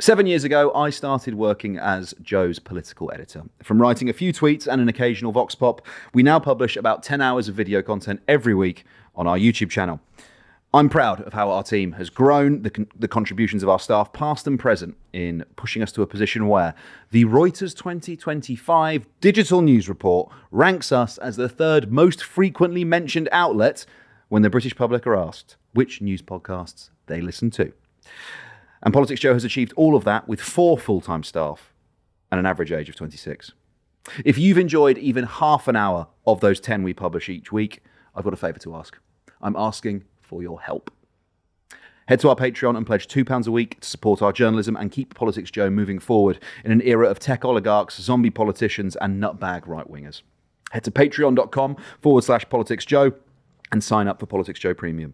7 years ago, I started working as Joe's political editor. From writing a few tweets and an occasional vox pop, we now publish about 10 hours of video content every week on our YouTube channel. I'm proud of how our team has grown, the contributions of our staff, past and present, in pushing us to a position where the Reuters 2025 Digital News Report ranks us as the third most frequently mentioned outlet when the British public are asked which news podcasts they listen to. And PoliticsJOE has achieved all of that with 4 full-time staff and an average age of 26. If you've enjoyed even half an hour of those 10 we publish each week, I've got a favour to ask. I'm asking for your help. Head to our Patreon and pledge £2 a week to support our journalism and keep PoliticsJOE moving forward in an era of tech oligarchs, zombie politicians and nutbag right-wingers. Head to patreon.com/PoliticsJOE and sign up for PoliticsJOE Premium.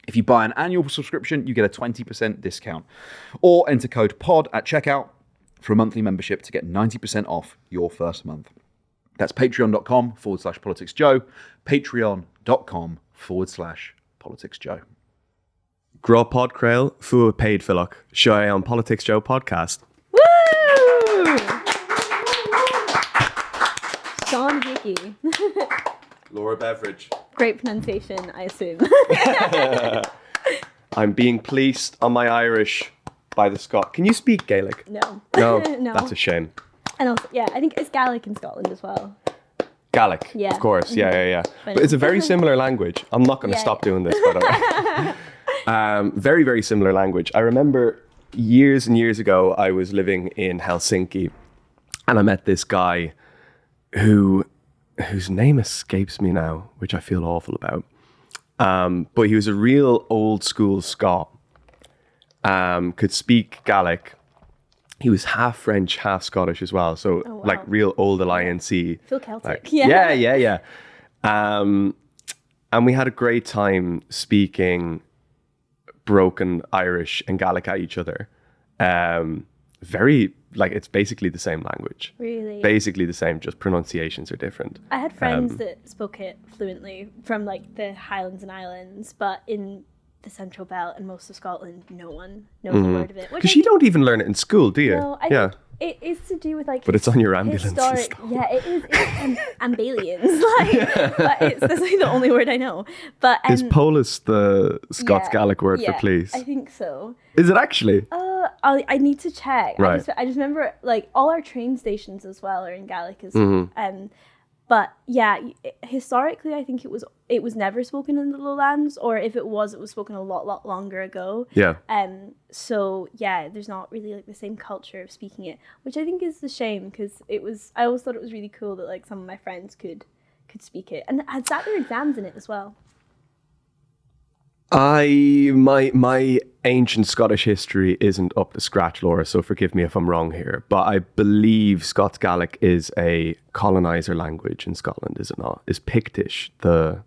If you buy an annual subscription, you get a 20% discount. Or enter code POD at checkout for a monthly membership to get 90% off your first month. That's patreon.com/PoliticsJOE, patreon.com/PoliticsJOE. Grá pod creil fu paid fillach, seo on PoliticsJOE podcast. Woo! Sean Hickey. Laura Beveridge. Great pronunciation, I assume. I'm being policed on my Irish by the Scot. Can you speak Gaelic? No. No, No. That's a shame. And also, yeah, I think it's Gaelic in Scotland as well. Gaelic, Yeah. of course. Yeah. But it's a very similar language. I'm not going to stop doing this, by the way. Very, very similar language. I remember years and years ago, I was living in Helsinki and I met this guy whose name escapes me now, which I feel awful about. But he was a real old school Scot, could speak Gaelic. He was half French, half Scottish as well. So like real old alliance. Feel Celtic. Like, yeah. And we had a great time speaking broken Irish and Gaelic at each other. Very, like, it's basically the same language. Really? Basically the same, just pronunciations are different. I had friends that spoke it fluently from like the Highlands and Islands, but in the Central Belt and most of Scotland, no one knows a word of it. Because you don't even learn it in school, do you? No, I think it is to do with like... But it's on your ambulance and historic, stuff. yeah, it is. It's ambulance. But that's like the only word I know. But Is polis the Scots Gaelic word for yeah, police? I think so. Is it actually? I need to check. Right. I just remember like all our train stations as well are in Gaelic as Mm-hmm. but yeah, historically I think it was never spoken in the Lowlands, or if it was spoken a lot longer ago. Yeah. So yeah, there's not really like the same culture of speaking it, which I think is a shame, because I always thought it was really cool that like some of my friends could speak it and had sat their exams in it as well. My ancient Scottish history isn't up to scratch, Laura, so forgive me if I'm wrong here, but I believe Scots Gaelic is a colonizer language in Scotland, is it not? Is Pictish the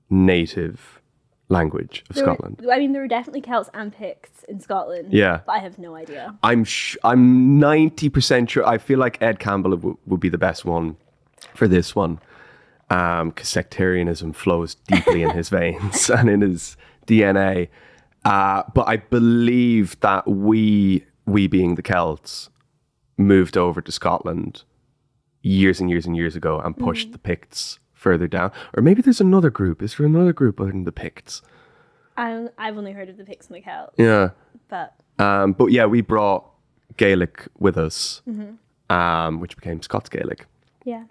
native language of Scotland? There were definitely Celts and Picts in Scotland. Yeah. But I have no idea. I'm 90% sure. I feel like Ed Campbell would be the best one for this one, because sectarianism flows deeply in his veins and in his DNA. But I believe that we being the Celts moved over to Scotland years and years and years ago and pushed the Picts further down. Or maybe there's another group. Is there another group other than the Picts? I've only heard of the Picts and the Celts. Yeah. But yeah, we brought Gaelic with us, which became Scots Gaelic. yeah.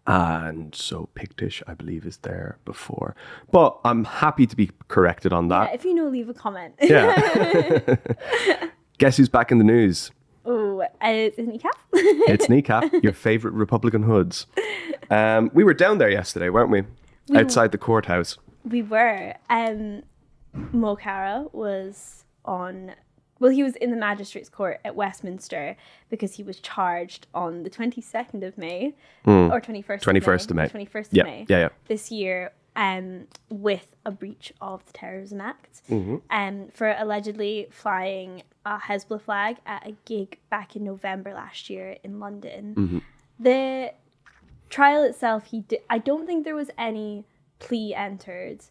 And so Pictish, I believe, is there before. But I'm happy to be corrected on that. Yeah, if you know, leave a comment. Yeah. Guess who's back in the news? Oh, it's KNEECAP. It's KNEECAP, your favourite Republican hoods. We were down there yesterday, weren't we? Outside the courthouse. We were. Mo Chara was on... Well, he was in the Magistrates' Court at Westminster because he was charged on the 22nd of May, or 21st of May. 21st of May. Yeah. This year, with a breach of the Terrorism Act, for allegedly flying a Hezbollah flag at a gig back in November last year in London. The trial itself, I don't think there was any plea entered.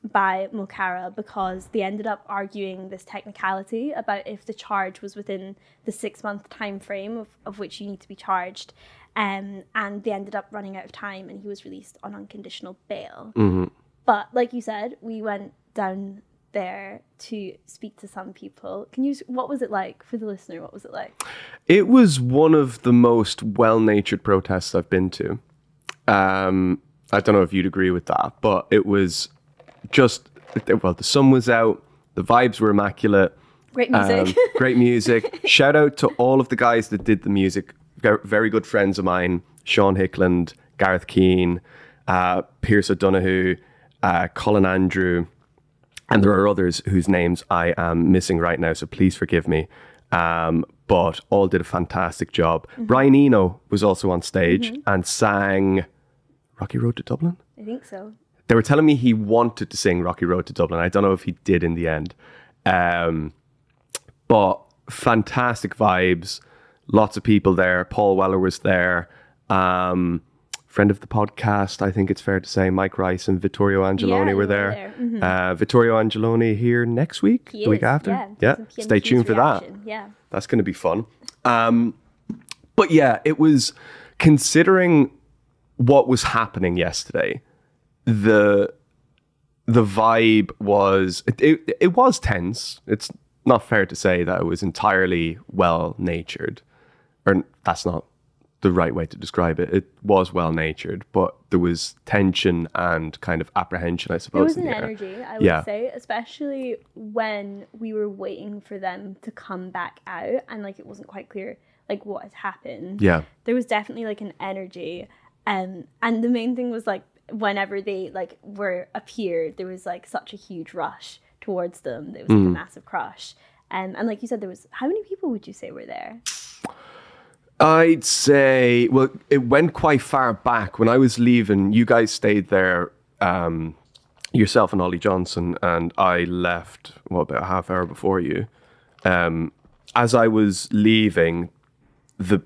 by Mo Chara because they ended up arguing this technicality about if the charge was within the 6-month time frame of which you need to be charged. And they ended up running out of time and he was released on unconditional bail. But like you said, we went down there to speak to some people. What was it like for the listener? What was it like? It was one of the most well-natured protests I've been to. I don't know if you'd agree with that, but it was just, well, the sun was out, the vibes were immaculate. Great music. Great music. Shout out to all of the guys that did the music. Very good friends of mine, Sean Hickland, Gareth Keane, Pierce O'Donoghue, Colin Andrew, and there are others whose names I am missing right now, so please forgive me. But all did a fantastic job. Brian Eno was also on stage and sang Rocky Road to Dublin? I think so. They were telling me he wanted to sing Rocky Road to Dublin. I don't know if he did in the end. But fantastic vibes. Lots of people there. Paul Weller was there. Friend of the podcast, I think it's fair to say, Mike Rice and Vittorio Angeloni were there. Vittorio Angeloni here next week, the week after. Yeah. Stay tuned for that. Yeah. That's going to be fun. But yeah, it was, considering what was happening yesterday, the vibe was, it was tense. It's not fair to say that it was entirely well-natured, or that's not the right way to describe it. It was well-natured, but there was tension and kind of apprehension, I suppose. There was an energy, I would say, especially when we were waiting for them to come back out and like it wasn't quite clear like what had happened. Yeah. There was definitely like an energy. And the main thing was like whenever they like appeared, there was like such a huge rush towards them. There was like a massive crush. And like you said, there was, how many people would you say were there? I'd say, well, it went quite far back. When I was leaving, you guys stayed there, yourself and Ollie Johnson, and I left, about a half hour before you. As I was leaving, there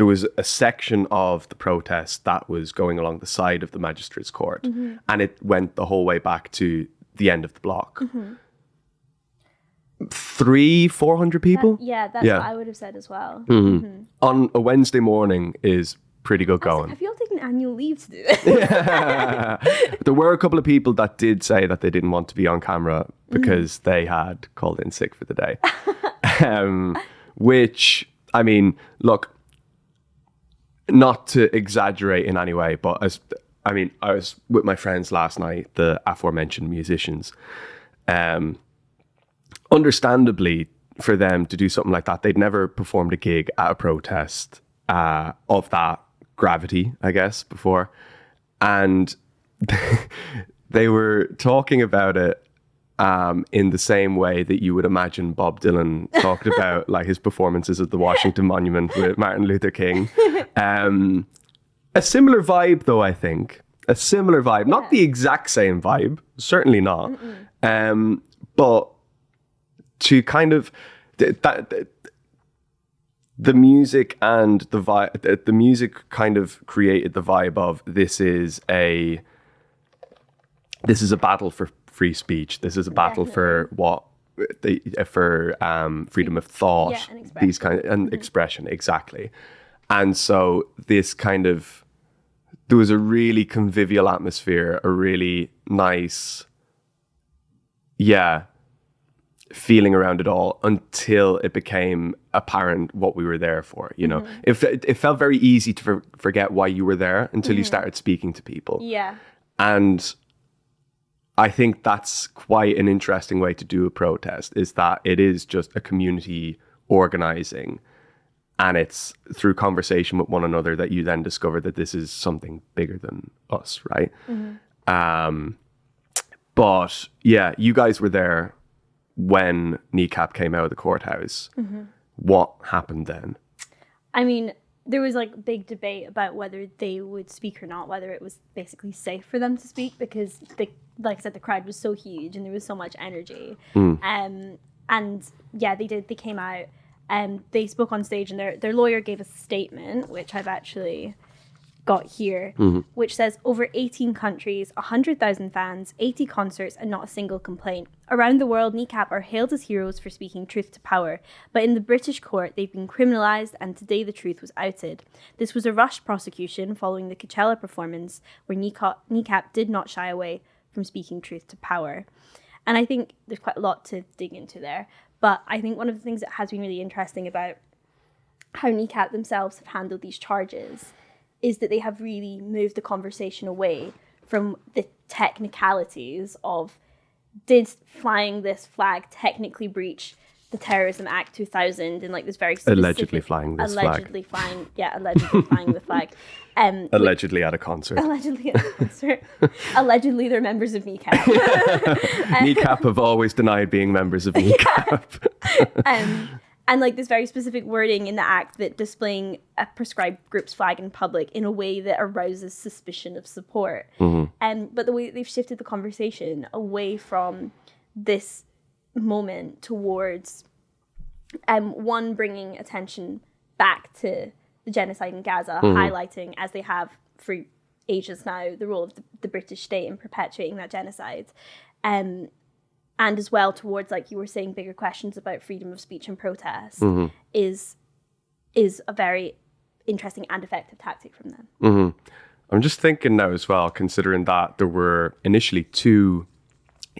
was a section of the protest that was going along the side of the magistrates' court, and it went the whole way back to the end of the block. 300-400 people. That's what I would have said as well. On a Wednesday morning is pretty good going. Have you all taken annual leave to do this? There were a couple of people that did say that they didn't want to be on camera because they had called in sick for the day. Which, I mean, look, not to exaggerate in any way, but I was with my friends last night, the aforementioned musicians. Understandably, for them to do something like that, they'd never performed a gig at a protest of that gravity, I guess, before. And they were talking about it in the same way that you would imagine Bob Dylan talked about like his performances at the Washington Monument with Martin Luther King. A similar vibe, though, I think. A similar vibe. Not the exact same vibe. Certainly not. But to kind of the music and the vibe, the music kind of created the vibe of this is a battle for free speech. This is a battle for freedom of thought, these kind of, and expression, exactly. And so this kind of, there was a really convivial atmosphere, a really nice, feeling around it all until it became apparent what we were there for. You know, it felt very easy to forget why you were there until you started speaking to people. And I think that's quite an interesting way to do a protest, is that it is just a community organizing, and it's through conversation with one another that you then discover that this is something bigger than us, right? But yeah, you guys were there when KNEECAP came out of the courthouse. What happened then? I mean, there was like big debate about whether they would speak or not, whether it was basically safe for them to speak, because like I said, the crowd was so huge and there was so much energy. And yeah, they came out and they spoke on stage, and their lawyer gave a statement, which I've actually got here, which says over 18 countries, 100,000 fans, 80 concerts, and not a single complaint. Around the world, KNEECAP are hailed as heroes for speaking truth to power, but in the British court, they've been criminalised, and today the truth was outed. This was a rushed prosecution following the Coachella performance, where KNEECAP did not shy away from speaking truth to power. And I think there's quite a lot to dig into there, but I think one of the things that has been really interesting about how KNEECAP themselves have handled these charges is that they have really moved the conversation away from the technicalities of, did flying this flag technically breach the Terrorism Act 2000 in like this very specific... Allegedly flying this flag. Allegedly flying the flag. Allegedly at a concert. Allegedly at a concert. Allegedly they're members of KNEECAP. KNEECAP have always denied being members of KNEECAP. And like this very specific wording in the act that displaying a proscribed group's flag in public in a way that arouses suspicion of support. But the way that they've shifted the conversation away from this moment towards one, bringing attention back to the genocide in Gaza, highlighting, as they have for ages now, the role of the British state in perpetuating that genocide. And as well towards, like you were saying, bigger questions about freedom of speech and protest is a very interesting and effective tactic from them. I'm just thinking now as well, considering that there were initially 2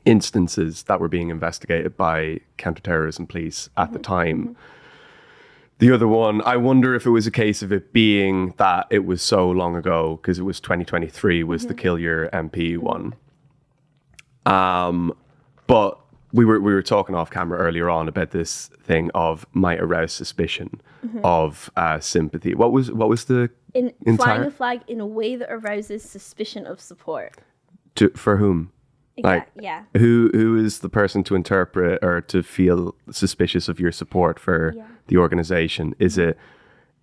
instances that were being investigated by counterterrorism police at the time. The other one, I wonder if it was a case of it being that it was so long ago, because it was 2023, was the Kill Your MP one. But we were talking off camera earlier on about this thing of might arouse suspicion of sympathy. What was the flying a flag in a way that arouses suspicion of support? For whom? Who is the person to interpret or to feel suspicious of your support for the organization? Is it,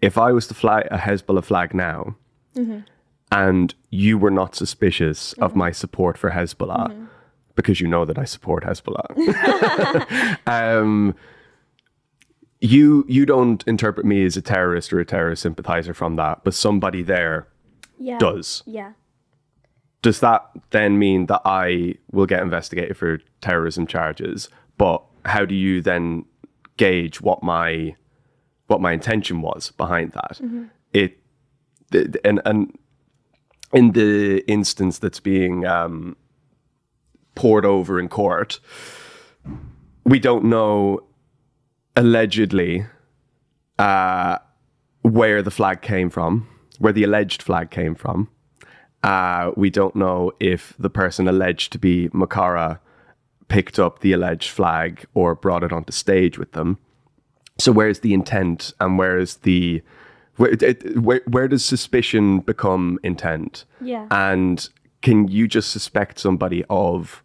if I was to fly a Hezbollah flag now and you were not suspicious of my support for Hezbollah, because you know that I support Hezbollah, you don't interpret me as a terrorist or a terrorist sympathizer from that, but somebody there does. Does that then mean that I will get investigated for terrorism charges? But how do you then gauge what my intention was behind that? And in the instance that's being poured over in court, we don't know allegedly where the flag came from, where the alleged flag came from. We don't know if the person alleged to be Mo Chara picked up the alleged flag or brought it onto stage with them. So where's the intent, and where does suspicion become intent? And can you just suspect somebody of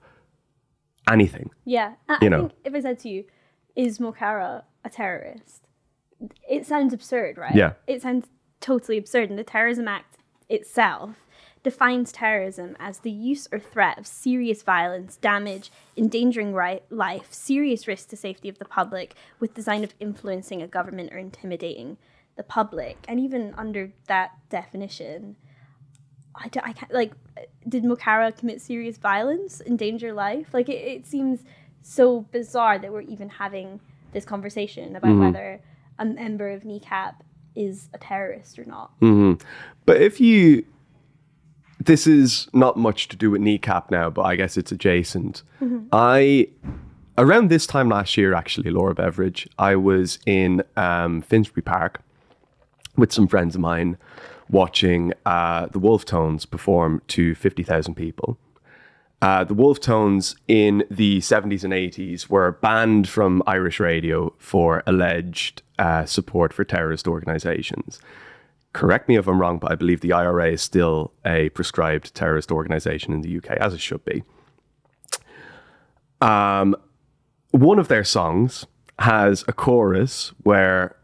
anything? I think if I said to you, is Mo Chara a terrorist? It sounds absurd, right? It sounds totally absurd. And the Terrorism Act itself defines terrorism as the use or threat of serious violence, damage, endangering life, serious risk to safety of the public, with design of influencing a government or intimidating the public. And even under that definition, I can't, like, did Mo Chara commit serious violence, endanger life? Like, it seems so bizarre that we're even having this conversation about whether a member of KNEECAP is a terrorist or not. But this is not much to do with KNEECAP now, but I guess it's adjacent. Around this time last year, actually, Laura Beveridge, I was in Finsbury Park with some friends of mine watching the Wolf Tones perform to 50,000 people. The Wolf Tones in the 70s and 80s were banned from Irish radio for alleged support for terrorist organisations. Correct me if I'm wrong, but I believe the IRA is still a proscribed terrorist organisation in the UK, as it should be. One of their songs has a chorus where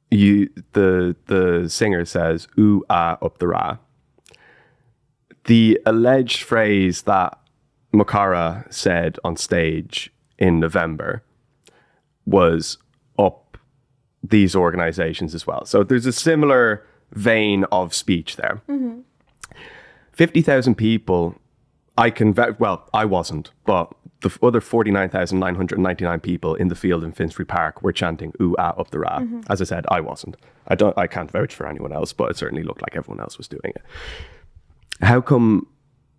the singer says, "Ooh, ah, up the ra." The alleged phrase that Mo Chara said on stage in November was up these organizations as well. So there's a similar vein of speech there. 50,000 people, I wasn't, but the other 49,999 people in the field in Finsbury Park were chanting "ooh ah up the ra." As I said, I wasn't. I can't vouch for anyone else, but it certainly looked like everyone else was doing it. How come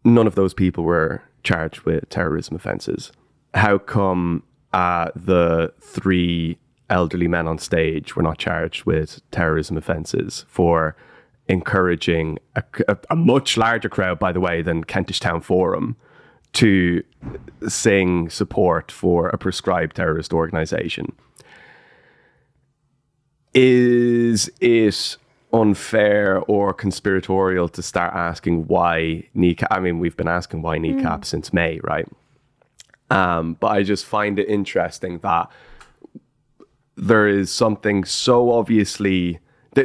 none of those people were charged with terrorism offences? How come the 3 elderly men on stage were not charged with terrorism offences for encouraging a much larger crowd, by the way, than Kentish Town Forum to sing support for a proscribed terrorist organisation? Is it unfair or conspiratorial to start asking why KNEECAP? I mean, we've been asking why KNEECAP since May, right? But I just find it interesting that there is something so obviously,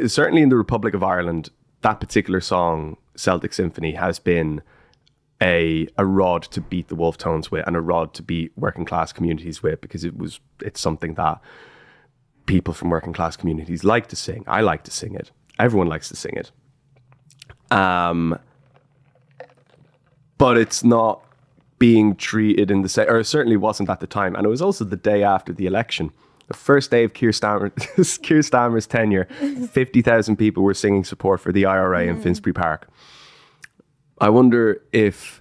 certainly in the Republic of Ireland, that particular song, Celtic Symphony, has been a rod to beat the wolf tones with and a rod to beat working class communities with, because it's something that people from working class communities like to sing. I like to sing it. Everyone likes to sing it. But it's not being treated in the same, or it certainly wasn't at the time. And it was also the day after the election. The first day of Keir Starmer's tenure, 50,000 people were singing support for the IRA in Finsbury Park. I wonder if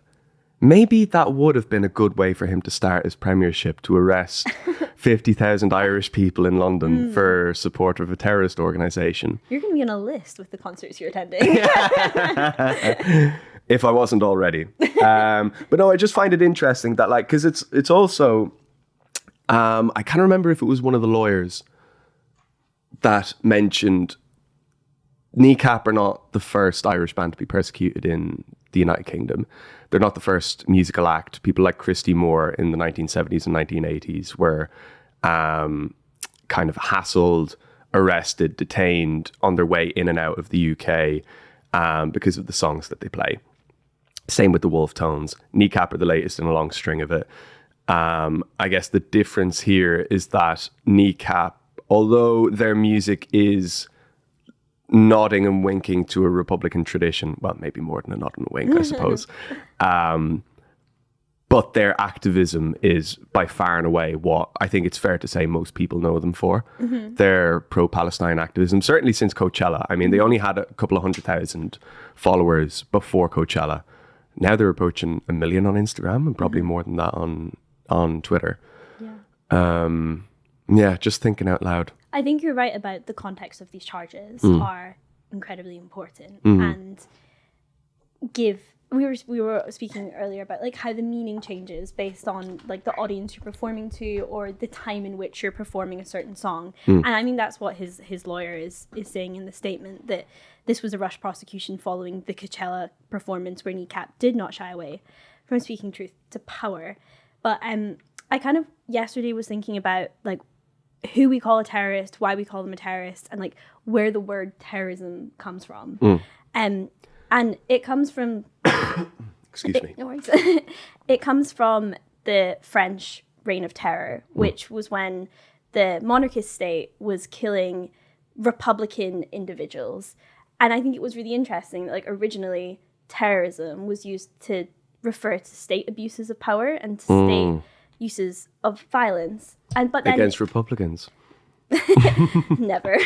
maybe that would have been a good way for him to start his premiership, to arrest 50,000 Irish people in London for support of a terrorist organisation. You're going to be on a list with the concerts you're attending. If I wasn't already. But no, I just find it interesting that, like, because it's also... I can't remember if it was one of the lawyers that mentioned KNEECAP are not the first Irish band to be persecuted in the United Kingdom. They're not the first musical act. People like Christy Moore in the 1970s and 1980s were kind of hassled, arrested, detained on their way in and out of the UK because of the songs that they play. Same with the Wolf Tones. KNEECAP are the latest in a long string of it. I guess the difference here is that KNEECAP, although their music is nodding and winking to a Republican tradition, well, maybe more than a nod and a wink, I suppose, but their activism is by far and away what I think it's fair to say most people know them for. Their pro-Palestine activism, certainly since Coachella. I mean, they only had a couple of 100,000 followers before Coachella. Now they're approaching 1 million on Instagram and probably more than that on Twitter. Yeah, just thinking out loud. I think you're right about the context of these charges are incredibly important and we were speaking earlier about like how the meaning changes based on like the audience you're performing to or the time in which you're performing a certain song. And I mean that's what his lawyer is saying in the statement, that this was a rush prosecution following the Coachella performance where KNEECAP did not shy away from speaking truth to power. But I kind of yesterday was thinking about like who we call a terrorist, why we call them a terrorist, and like where the word terrorism comes from. And it comes from excuse me. No worries. It comes from the French Reign of Terror, which was when the monarchist state was killing Republican individuals. And I think it was really interesting that like originally terrorism was used to refer to state abuses of power and to state uses of violence. But then, against Republicans. Never.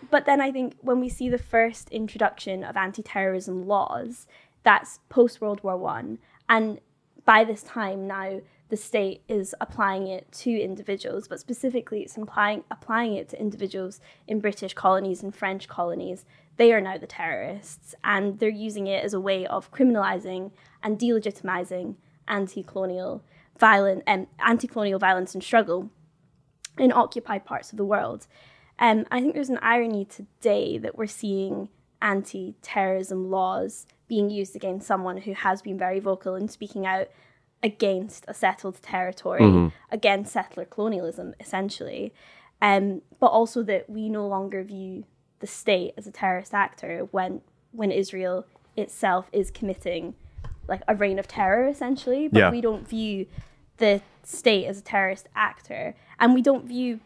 But then I think when we see the first introduction of anti-terrorism laws, that's post-World War I. And by this time now, the state is applying it to individuals, but specifically it's applying it to individuals in British colonies and French colonies. They are now the terrorists, and they're using it as a way of criminalizing and delegitimizing anti-colonial violence and struggle in occupied parts of the world. I think there's an irony today that we're seeing anti-terrorism laws being used against someone who has been very vocal in speaking out against a settled territory, against settler colonialism, essentially. But also that we no longer view the state as a terrorist actor when Israel itself is committing like a reign of terror, essentially. But we don't view the state as a terrorist actor. And we don't view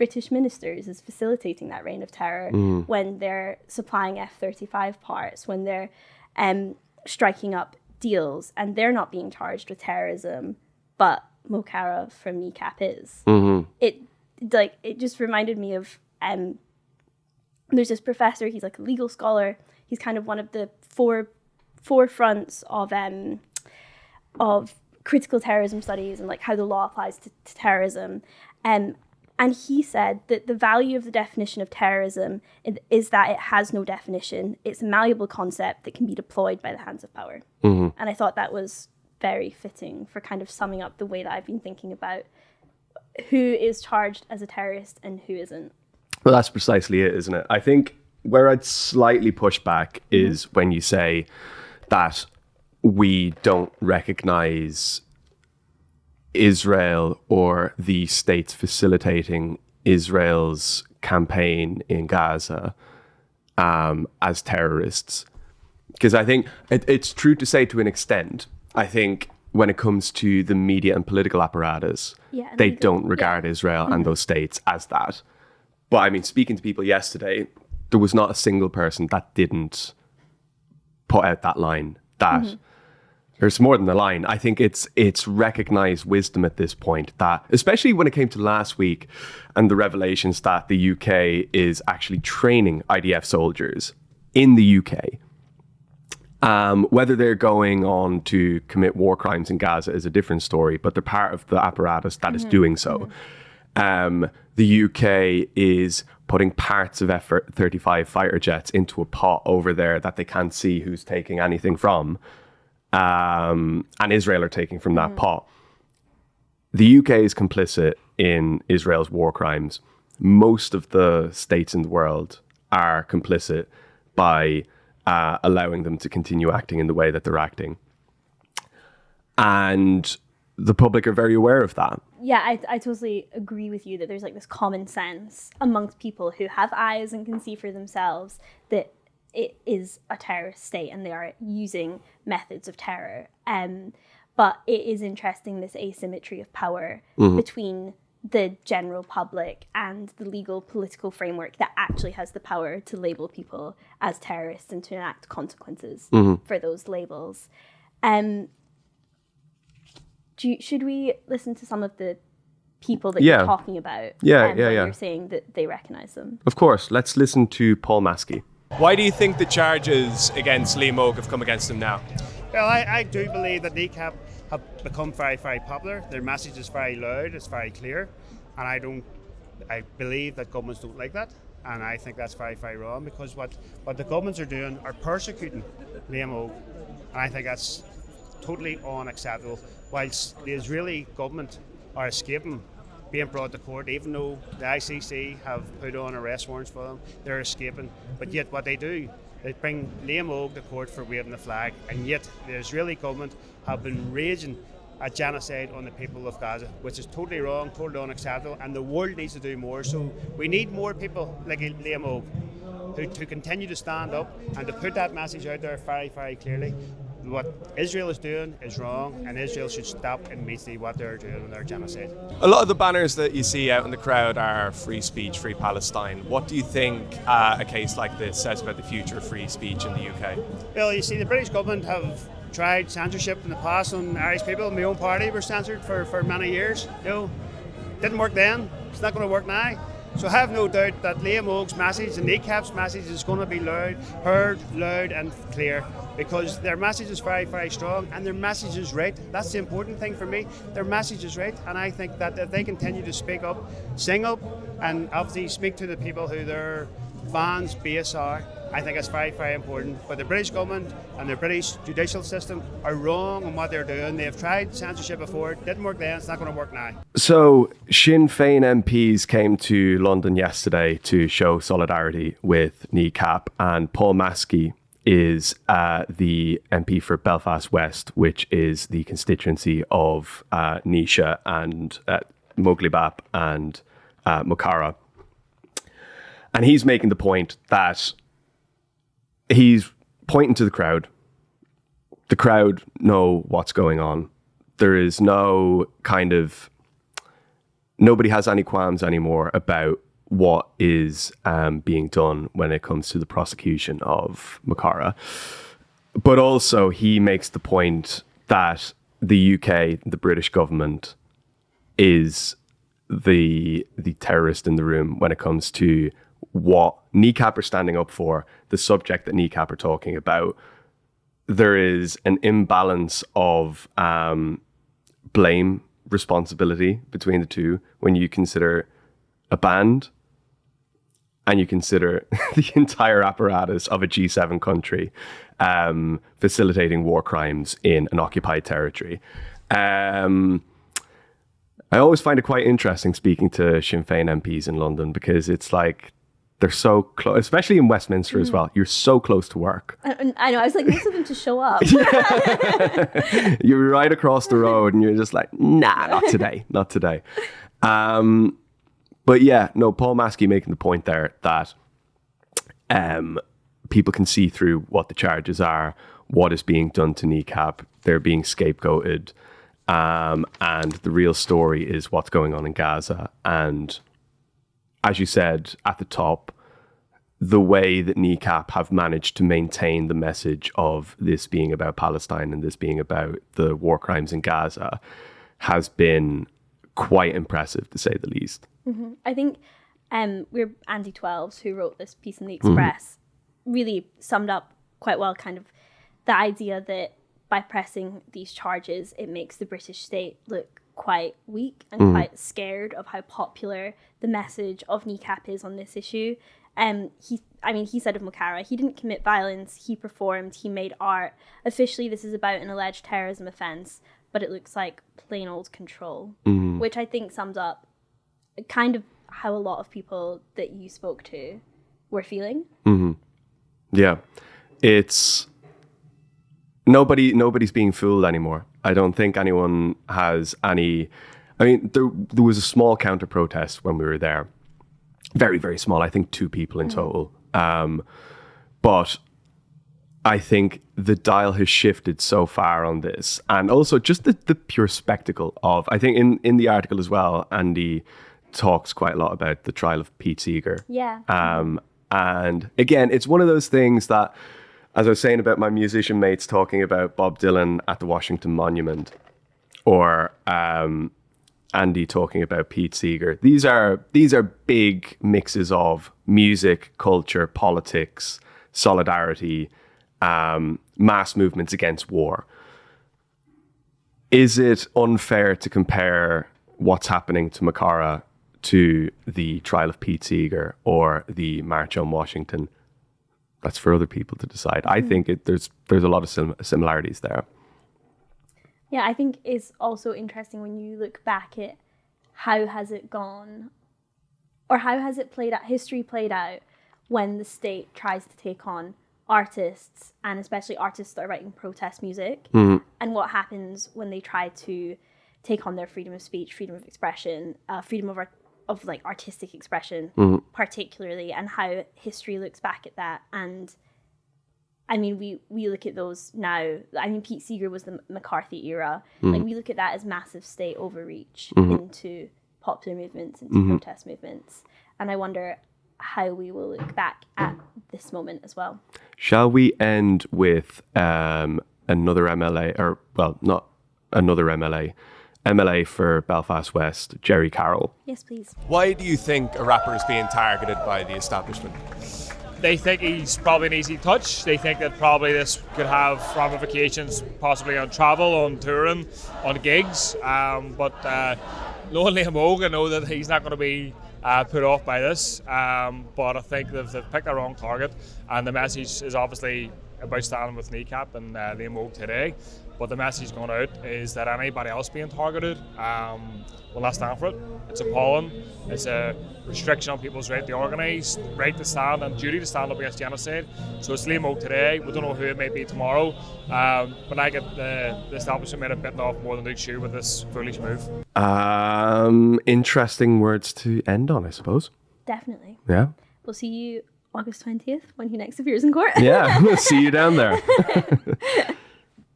British ministers as facilitating that reign of terror when they're supplying F-35 parts, when they're striking up deals, and they're not being charged with terrorism, but Mo Chara from KNEECAP is. It just reminded me of there's this professor. He's like a legal scholar. He's kind of one of the forefronts of critical terrorism studies and like how the law applies to terrorism. And he said that the value of the definition of terrorism is that it has no definition. It's a malleable concept that can be deployed by the hands of power. And I thought that was very fitting for kind of summing up the way that I've been thinking about who is charged as a terrorist and who isn't. Well, that's precisely it, isn't it? I think where I'd slightly push back is when you say that we don't recognize Israel or the states facilitating Israel's campaign in Gaza as terrorists. Because I think it's true to say to an extent, I think when it comes to the media and political apparatus, they don't regard Israel and those states as that. But I mean, speaking to people yesterday, there was not a single person that didn't put out that line that there's more than the line. I think it's recognized wisdom at this point that, especially when it came to last week and the revelations that the UK is actually training IDF soldiers in the UK. Whether they're going on to commit war crimes in Gaza is a different story, but they're part of the apparatus that is doing so. The UK is putting parts of F-35 fighter jets into a pot over there that they can't see who's taking anything from. And Israel are taking from that pot. The UK is complicit in Israel's war crimes. Most of the states in the world are complicit by allowing them to continue acting in the way that they're acting. And the public are very aware of that. Yeah, I totally agree with you that there's like this common sense amongst people who have eyes and can see for themselves that it is a terrorist state and they are using methods of terror. But it is interesting, this asymmetry of power between the general public and the legal political framework that actually has the power to label people as terrorists and to enact consequences for those labels. Should we listen to some of the people that you're talking about? You're saying that they recognize them. Of course. Let's listen to Paul Maskey. Why do you think the charges against Liam O'G have come against him now? Well, I do believe that KNEECAP have become very, very popular. Their message is very loud, it's very clear, and I believe that governments don't like that, and I think that's very, very wrong, because what the governments are doing are persecuting Liam O'G, and I think that's totally unacceptable. Whilst the Israeli government are escaping being brought to court, even though the ICC have put on arrest warrants for them, they're escaping. But yet what they do, they bring Liam O'G to court for waving the flag, and yet the Israeli government have been raging a genocide on the people of Gaza, which is totally wrong, totally unacceptable, and the world needs to do more. So we need more people like Liam O'G to continue to stand up and to put that message out there very, very clearly. What Israel is doing is wrong, and Israel should stop immediately what they're doing in their genocide. A lot of the banners that you see out in the crowd are free speech, free Palestine. What do you think a case like this says about the future of free speech in the UK? Well, you see, the British government have tried censorship in the past on Irish people. My own party were censored for many years. Didn't work then, it's not going to work now. So I have no doubt that Liam O'G's message and KNEECAP's message is going to be heard loud and clear, because their message is very, very strong, and their message is right. That's the important thing for me. Their message is right, and I think that if they continue to speak up, sing up, and obviously speak to the people who their fans base are, I think it's very, very important. But the British government and the British judicial system are wrong on what they're doing. They've tried censorship before. It didn't work then. It's not going to work now. So Sinn Féin MPs came to London yesterday to show solidarity with KNEECAP, and Paul Maskey is the MP for Belfast West, which is the constituency of Naoise and Muglibap and Mo Chara. And he's making the point that he's pointing to the crowd. The crowd know what's going on. There is no kind of nobody has any qualms anymore about what is being done when it comes to the prosecution of Mo Chara. But also he makes the point that the UK, the British government, is the terrorist in the room when it comes to what KNEECAP are standing up for, the subject that KNEECAP are talking about. There is an imbalance of blame, responsibility between the two when you consider a band and you consider the entire apparatus of a G7 country facilitating war crimes in an occupied territory. I always find it quite interesting speaking to Sinn Féin MPs in London, because it's like they're so close, especially in Westminster as well. You're so close to work. I know. I was like, most of them to show up. You're right across the road and you're just like, nah, not today. Not today. But yeah, no, Paul Maskey making the point there that people can see through what the charges are, what is being done to KNEECAP. They're being scapegoated. And the real story is what's going on in Gaza. And as you said at the top, the way that KNEECAP have managed to maintain the message of this being about Palestine and this being about the war crimes in Gaza has been quite impressive, to say the least. Mm-hmm. I think we're Andy 12s who wrote this piece in the Express, really summed up quite well kind of the idea that by pressing these charges, it makes the British state look quite weak and quite scared of how popular the message of KNEECAP is on this issue. He said of Mo Chara, he didn't commit violence, he performed, he made art. Officially, this is about an alleged terrorism offence, but it looks like plain old control, which I think sums up kind of how a lot of people that you spoke to were feeling. Yeah, it's nobody's being fooled anymore. I don't think anyone has any. I mean, there was a small counter protest when we were there, very, very small. I think 2 people in total. But I think the dial has shifted so far on this, and also just the pure spectacle of. I think in the article as well, Andy talks quite a lot about the trial of Pete Seeger. Yeah. And again, it's one of those things that, as I was saying about my musician mates talking about Bob Dylan at the Washington Monument, or Andy talking about Pete Seeger. These are big mixes of music, culture, politics, solidarity, mass movements against war. Is it unfair to compare what's happening to Mo Chara to the trial of Pete Seeger or the March on Washington? That's for other people to decide. I think there's a lot of similarities there. Yeah, I think it's also interesting when you look back at how has it gone, or how has it played out, history played out when the state tries to take on artists, and especially artists that are writing protest music, and what happens when they try to take on their freedom of speech, freedom of expression, freedom of like artistic expression, particularly, and how history looks back at that. And I mean, we look at those now. I mean, Pete Seeger was the McCarthy era. Like, we look at that as massive state overreach into popular movements, into protest movements. And I wonder how we will look back at this moment as well. Shall we end with another MLA, or, well, not another MLA for Belfast West, Jerry Carroll? Yes, please. Why do you think a rapper is being targeted by the establishment? They think he's probably an easy touch. They think that probably this could have ramifications possibly on travel, on touring, on gigs. But knowing Liam Moog, I know that he's not going to be put off by this. But I think they've picked the wrong target. And the message is obviously about standing with KNEECAP and Liam Moog today. But the message going out is that anybody else being targeted will not stand for it. It's appalling. It's a restriction on people's right to organise, right to stand, and duty to stand up against genocide. So it's Liam Moog today. We don't know who it may be tomorrow. But I get the establishment may have bitten off more than they should with this foolish move. Interesting words to end on, I suppose. Definitely. Yeah. We'll see you August 20th when he next appears in court. Yeah, we'll see you down there.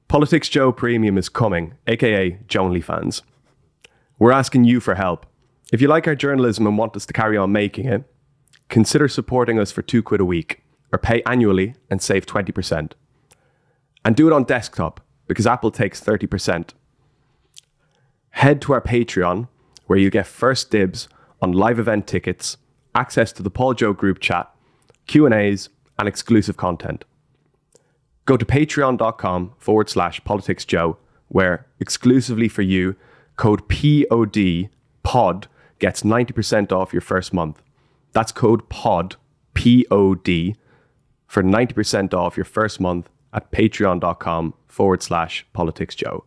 PoliticsJOE Premium is coming, aka JOEnlyFans. We're asking you for help. If you like our journalism and want us to carry on making it, consider supporting us for £2 a week or pay annually and save 20%. And do it on desktop because Apple takes 30%. Head to our Patreon where you get first dibs on live event tickets, access to the PoliticsJOE group chat, Q&As, and exclusive content. Go to patreon.com/PoliticsJOE, where exclusively for you, code POD gets 90% off your first month. That's code POD, POD, for 90% off your first month at patreon.com/PoliticsJOE.